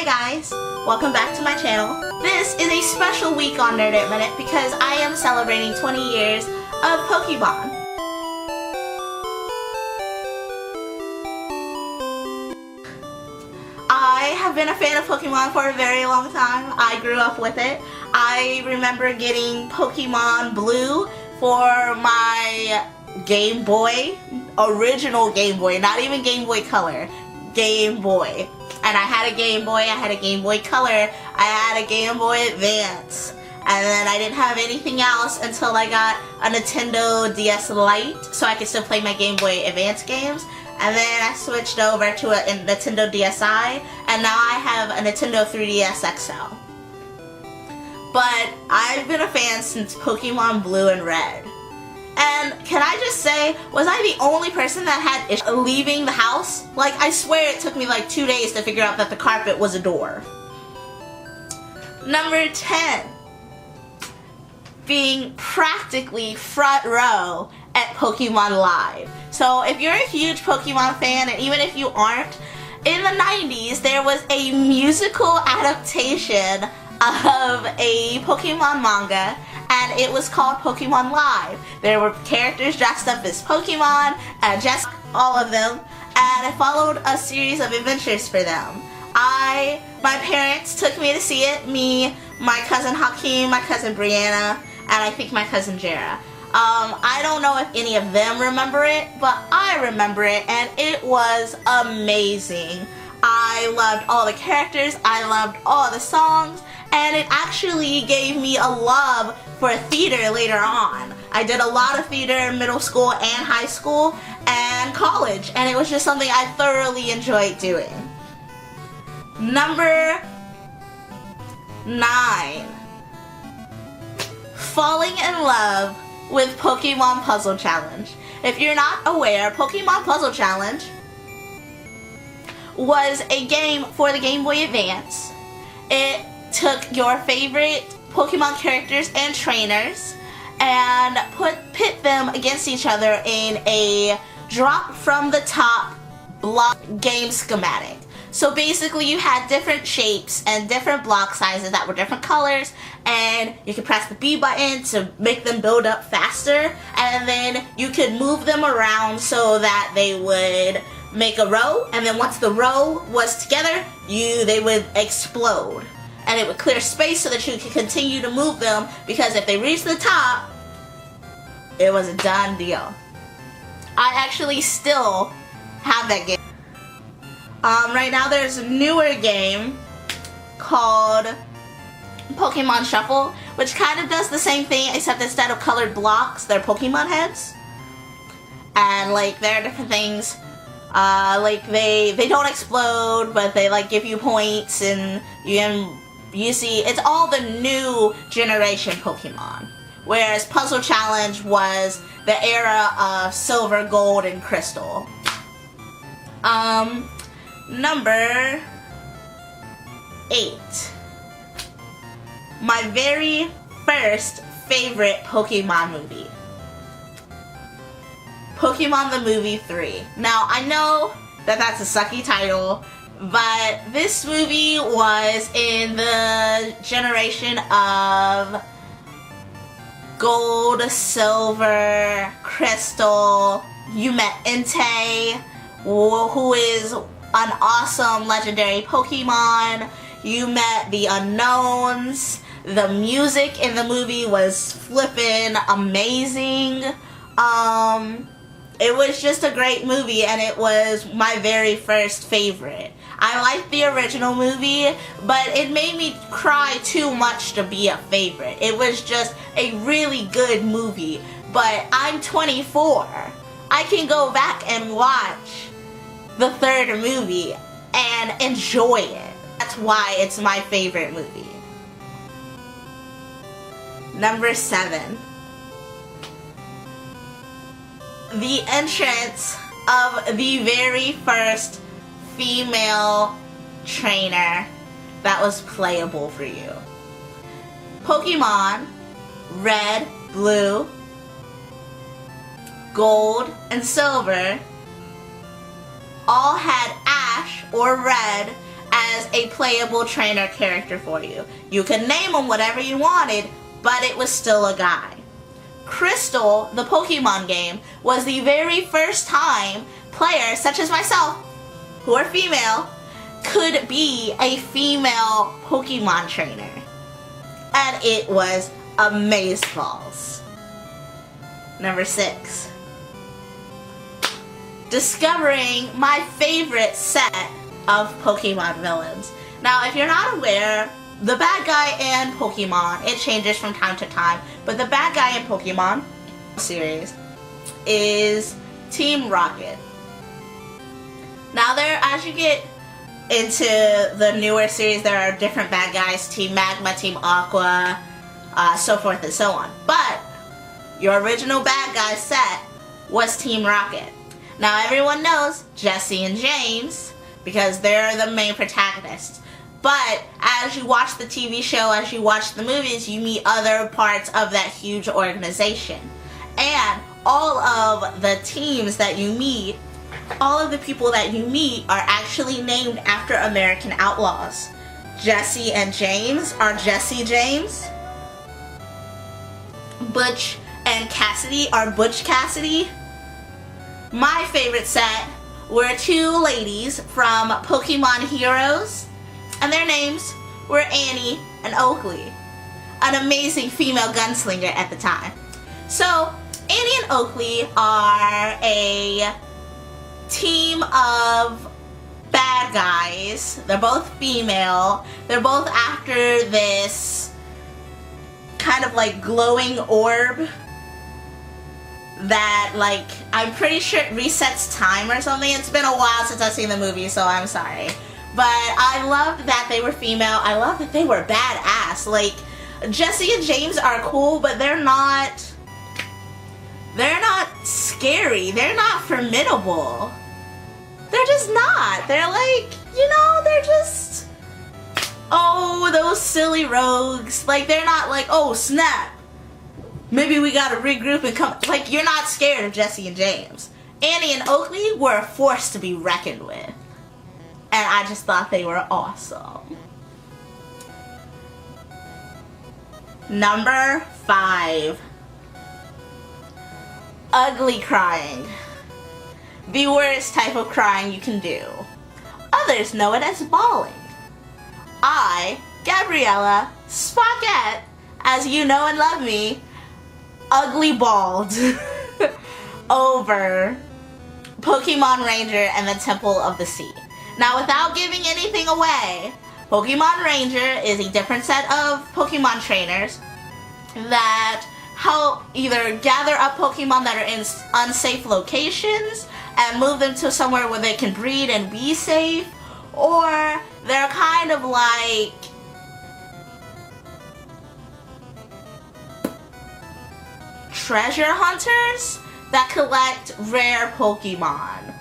Hi guys! Welcome back to my channel. This is a special week on Nerd It Minute because I am celebrating 20 years of Pokemon. I have been a fan of Pokemon for a very long time. I grew up with it. I remember getting Pokemon Blue for my Game Boy, original Game Boy, not even Game Boy Color, Game Boy. And I had a Game Boy, I had a Game Boy Color, I had a Game Boy Advance, and then I didn't have anything else until I got a Nintendo DS Lite, so I could still play my Game Boy Advance games. And then I switched over to a Nintendo DSi, and now I have a Nintendo 3DS XL. But I've been a fan since Pokemon Blue and Red. And can I just say, was I the only person that had issues leaving the house? Like, I swear it took me like 2 days to figure out that the carpet was a door. Number 10. Being practically front row at Pokemon Live. So if you're a huge Pokemon fan, and even if you aren't, in the 90s there was a musical adaptation of a Pokemon manga, and it was called Pokemon Live. There were characters dressed up as Pokemon, just all of them, and I followed a series of adventures for them. My parents took me to see it, me, my cousin Hakeem, my cousin Brianna, and I think my cousin Jara. I don't know if any of them remember it, but I remember it, and it was amazing. I loved all the characters, I loved all the songs, and it actually gave me a love for theater later on. I did a lot of theater in middle school and high school and college, and it was just something I thoroughly enjoyed doing. Number 9. Falling in love with Pokemon Puzzle Challenge. If you're not aware, Pokemon Puzzle Challenge was a game for the Game Boy Advance. It took your favorite Pokemon characters and trainers and pit them against each other in a drop from the top block game schematic. So basically you had different shapes and different block sizes that were different colors, and you could press the B button to make them build up faster, and then you could move them around so that they would make a row, and then once the row was together, they would explode. And it would clear space so that you could continue to move them, because if they reached the top, it was a done deal. I actually still have that game. Right now there's a newer game called Pokemon Shuffle, which kind of does the same thing, except instead of colored blocks, they're Pokemon heads. And like, there are different things. Like they don't explode, but they like give you points, and you see, it's all the new generation Pokemon. Whereas Puzzle Challenge was the era of Silver, Gold, and Crystal. Number 8. My very first favorite Pokemon movie. Pokemon the Movie 3. Now, I know that that's a sucky title, but this movie was in the generation of Gold, Silver, Crystal. You met Entei, who is an awesome legendary Pokemon. You met the Unknowns. The music in the movie was flippin' amazing. It was just a great movie, and it was my very first favorite. I liked the original movie, but it made me cry too much to be a favorite. It was just a really good movie, but I'm 24. I can go back and watch the third movie and enjoy it. That's why it's my favorite movie. Number 7. The entrance of the very first female trainer that was playable for you. Pokemon Red, Blue, Gold, and Silver all had Ash or Red as a playable trainer character for you. You could name him whatever you wanted, but it was still a guy. Crystal, the Pokemon game, was the very first time players such as myself, who are female, could be a female Pokemon trainer. And it was amazeballs. Number 6. Discovering my favorite set of Pokemon villains. Now, if you're not aware, the bad guy in Pokemon, it changes from time to time, but the bad guy in Pokemon series is Team Rocket. Now as you get into the newer series, there are different bad guys, Team Magma, Team Aqua, so forth and so on. But your original bad guy set was Team Rocket. Now everyone knows Jesse and James because they're the main protagonists. But as you watch the TV show, as you watch the movies, you meet other parts of that huge organization. And all of the teams that you meet, all of the people that you meet are actually named after American outlaws. Jesse and James are Jesse James. Butch and Cassidy are Butch Cassidy. My favorite set were 2 ladies from Pokemon Heroes, and their names were Annie and Oakley, an amazing female gunslinger at the time. So, Annie and Oakley are a team of bad guys. They're both female. They're both after this kind of like glowing orb that, like, I'm pretty sure it resets time or something. It's been a while since I've seen the movie, so I'm sorry. But I loved that they were female. I love that they were badass. Like, Jesse and James are cool, but they're not scary. They're not formidable. They're just not. They're like, they're just, oh, those silly rogues. Like, they're not like, oh, snap, maybe we gotta regroup and come. Like, you're not scared of Jesse and James. Annie and Oakley were a force to be reckoned with. And I just thought they were awesome. Number 5. Ugly crying. The worst type of crying you can do. Others know it as bawling. I, Gabriella Spockette, as you know and love me, ugly bawled over Pokemon Ranger and the Temple of the Sea. Now, without giving anything away, Pokemon Ranger is a different set of Pokemon trainers that help either gather up Pokemon that are in unsafe locations and move them to somewhere where they can breed and be safe, or they're kind of like treasure hunters that collect rare Pokemon.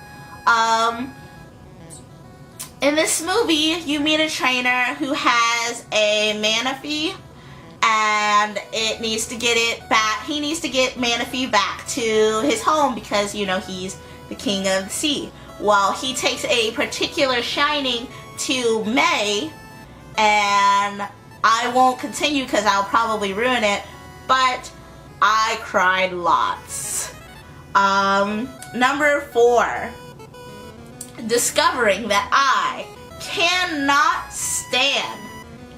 In this movie, you meet a trainer who has a Manaphy, and it needs to get it back. He needs to get Manaphy back to his home because, he's the king of the sea. Well, he takes a particular shining to May, and I won't continue because I'll probably ruin it, but I cried lots. Number 4. Discovering that I cannot stand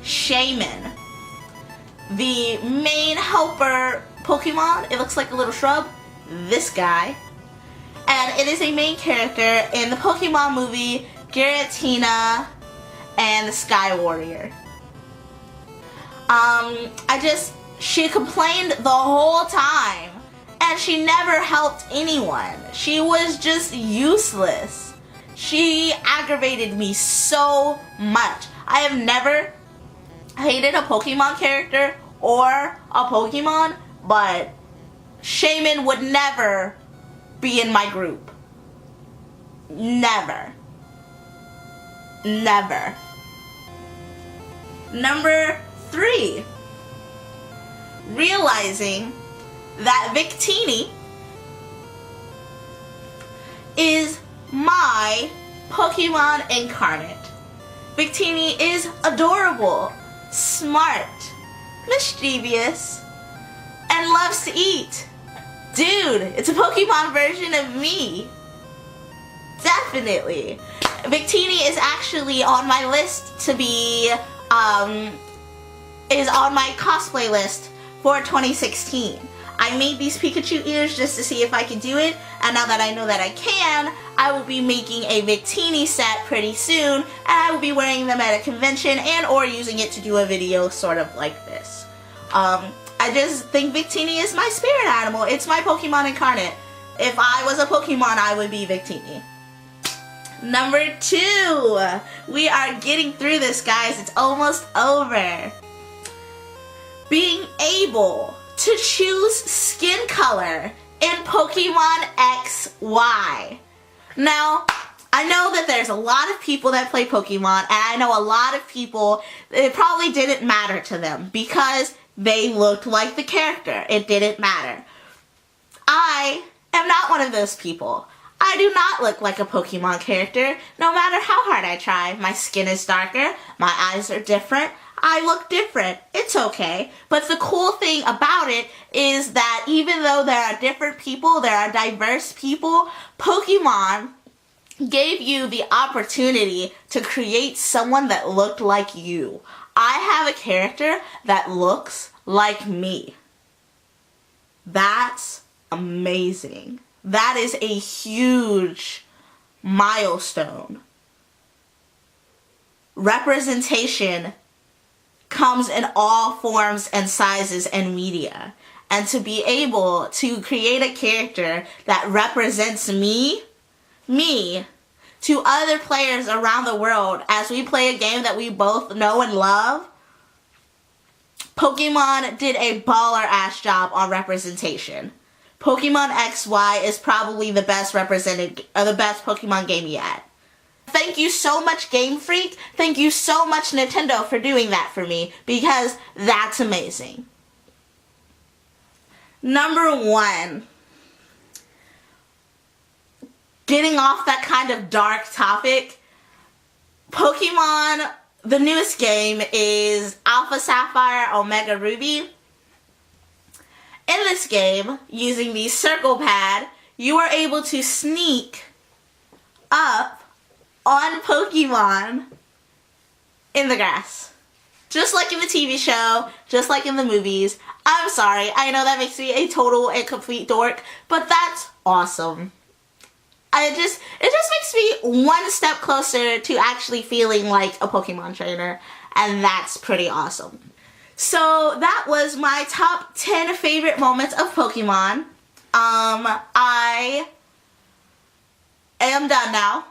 Shaman, the main helper Pokemon. It looks like a little shrub. This guy. And it is a main character in the Pokemon movie Giratina and the Sky Warrior. She complained the whole time, and she never helped anyone. She was just useless. She aggravated me so much. I have never hated a Pokemon character or a Pokemon, but Shaman would never be in my group. Never. Never. Number 3. Realizing that Victini is my Pokemon incarnate. Victini is adorable, smart, mischievous, and loves to eat. Dude, it's a Pokemon version of me. Definitely. Victini is actually on my list to be, is on my cosplay list for 2016. I made these Pikachu ears just to see if I could do it, and now that I know that I can, I will be making a Victini set pretty soon, and I will be wearing them at a convention and or using it to do a video sort of like this. I just think Victini is my spirit animal. It's my Pokemon incarnate. If I was a Pokemon, I would be Victini. Number 2. We are getting through this, guys. It's almost over. Being able to choose skin color in Pokemon XY. Now, I know that there's a lot of people that play Pokemon, and I know a lot of people, it probably didn't matter to them because they looked like the character. It didn't matter. I am not one of those people. I do not look like a Pokemon character, no matter how hard I try. My skin is darker, my eyes are different, I look different. It's okay. But the cool thing about it is that even though there are different people, there are diverse people, Pokemon gave you the opportunity to create someone that looked like you. I have a character that looks like me. That's amazing. That is a huge milestone. Representation comes in all forms and sizes and media. And to be able to create a character that represents me, to other players around the world as we play a game that we both know and love, Pokemon did a baller-ass job on representation. Pokemon XY is probably the best represented, the best Pokemon game yet. Thank you so much, Game Freak. Thank you so much, Nintendo, for doing that for me, because that's amazing. Number 1. Getting off that kind of dark topic, Pokemon, the newest game is Alpha Sapphire, Omega Ruby. In this game, using the circle pad, you are able to sneak up on Pokemon in the grass. Just like in the TV show, just like in the movies. I'm sorry, I know that makes me a total and complete dork, but that's awesome. It just makes me one step closer to actually feeling like a Pokemon trainer, and that's pretty awesome. So that was my top 10 favorite moments of Pokemon. I am done now.